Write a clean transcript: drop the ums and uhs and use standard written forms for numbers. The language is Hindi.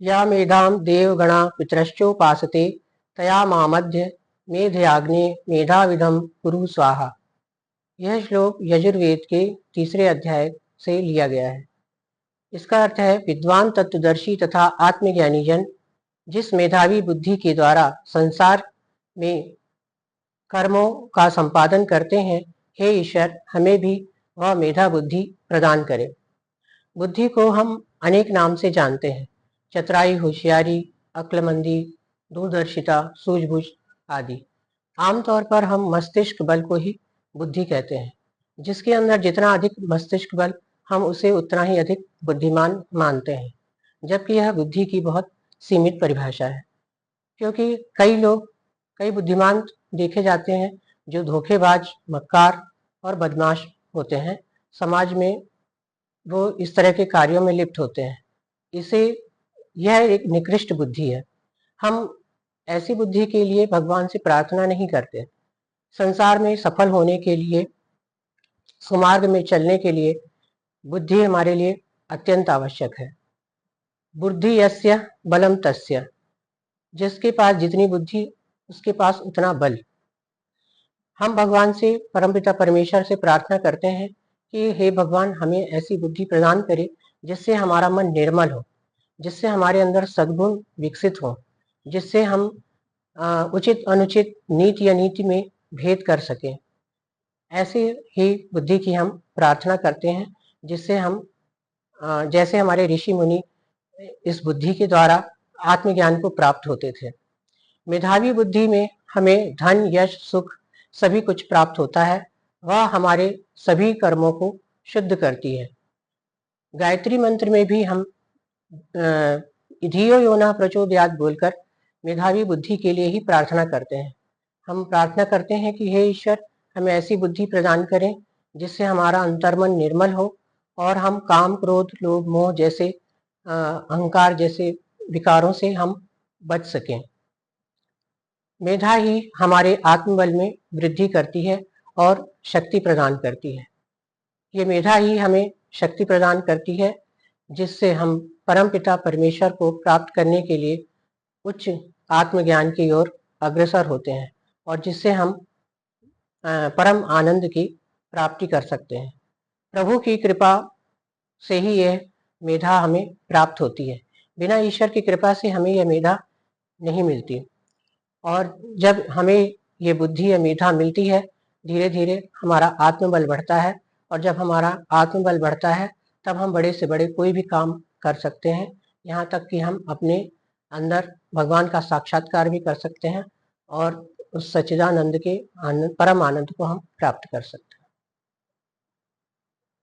या मेधां देवगणा पितरश्चोपासते तया मामद्य मेधयाग्ने मेधाविधम कुरु स्वाहा। यह श्लोक यजुर्वेद के तीसरे अध्याय से लिया गया है। इसका अर्थ है, विद्वान तत्वदर्शी तथा आत्मज्ञानी जन जिस मेधावी बुद्धि के द्वारा संसार में कर्मों का संपादन करते हैं, हे ईश्वर, हमें भी वह मेधा बुद्धि प्रदान करे। बुद्धि को हम अनेक नाम से जानते हैं, चतुराई, होशियारी, अक्लमंदी, दूरदर्शिता, सूझबूझ आदि। आमतौर पर हम मस्तिष्क बल को ही बुद्धि कहते हैं। जिसके अंदर जितना अधिक मस्तिष्क बल, हम उसे उतना ही अधिक बुद्धिमान मानते हैं, जबकि यह बुद्धि की बहुत सीमित परिभाषा है। क्योंकि कई बुद्धिमान देखे जाते हैं जो धोखेबाज, मक्कार और बदमाश होते हैं। समाज में वो इस तरह के कार्यों में लिप्त होते हैं। इसे यह एक निकृष्ट बुद्धि है। हम ऐसी बुद्धि के लिए भगवान से प्रार्थना नहीं करते। संसार में सफल होने के लिए, सुमार्ग में चलने के लिए बुद्धि हमारे लिए अत्यंत आवश्यक है। बुद्धि यस्य बलम तस्य, जिसके पास जितनी बुद्धि उसके पास उतना बल। हम भगवान से, परमपिता परमेश्वर से प्रार्थना करते हैं कि हे भगवान, हमें ऐसी बुद्धि प्रदान करे जिससे हमारा मन निर्मल हो, जिससे हमारे अंदर सद्गुण विकसित हो, जिससे हम उचित अनुचित, नीति अनीति में भेद कर सकें। ऐसी ही बुद्धि की हम प्रार्थना करते हैं, जिससे हम जैसे हमारे ऋषि मुनि इस बुद्धि के द्वारा आत्मज्ञान को प्राप्त होते थे। मेधावी बुद्धि में हमें धन, यश, सुख सभी कुछ प्राप्त होता है। वह हमारे सभी कर्मों को शुद्ध करती है। गायत्री मंत्र में भी हम धियो यो न प्रचोदयात् बोलकर मेधावी बुद्धि के लिए ही प्रार्थना करते हैं। हम प्रार्थना करते हैं कि हे ईश्वर, हमें ऐसी बुद्धि प्रदान करें जिससे हमारा अंतर्मन निर्मल हो और हम काम, क्रोध, लोभ, मोह जैसे अहंकार जैसे विकारों से हम बच सकें। मेधा ही हमारे आत्मबल में वृद्धि करती है और शक्ति प्रदान करती है। ये मेधा ही हमें शक्ति प्रदान करती है, जिससे हम परमपिता परमेश्वर को प्राप्त करने के लिए उच्च आत्मज्ञान की ओर अग्रसर होते हैं और जिससे हम परम आनंद की प्राप्ति कर सकते हैं। प्रभु की कृपा से ही यह मेधा हमें प्राप्त होती है। बिना ईश्वर की कृपा से हमें यह मेधा नहीं मिलती। और जब हमें ये बुद्धि या मेधा मिलती है, धीरे धीरे हमारा आत्मबल बढ़ता है। और जब हमारा आत्मबल बढ़ता है, तब हम बड़े से बड़े कोई भी काम कर सकते हैं। यहाँ तक कि हम अपने अंदर भगवान का साक्षात्कार भी कर सकते हैं और उस सच्चिदानंद के आनंद, परम आनंद को हम प्राप्त कर सकते हैं।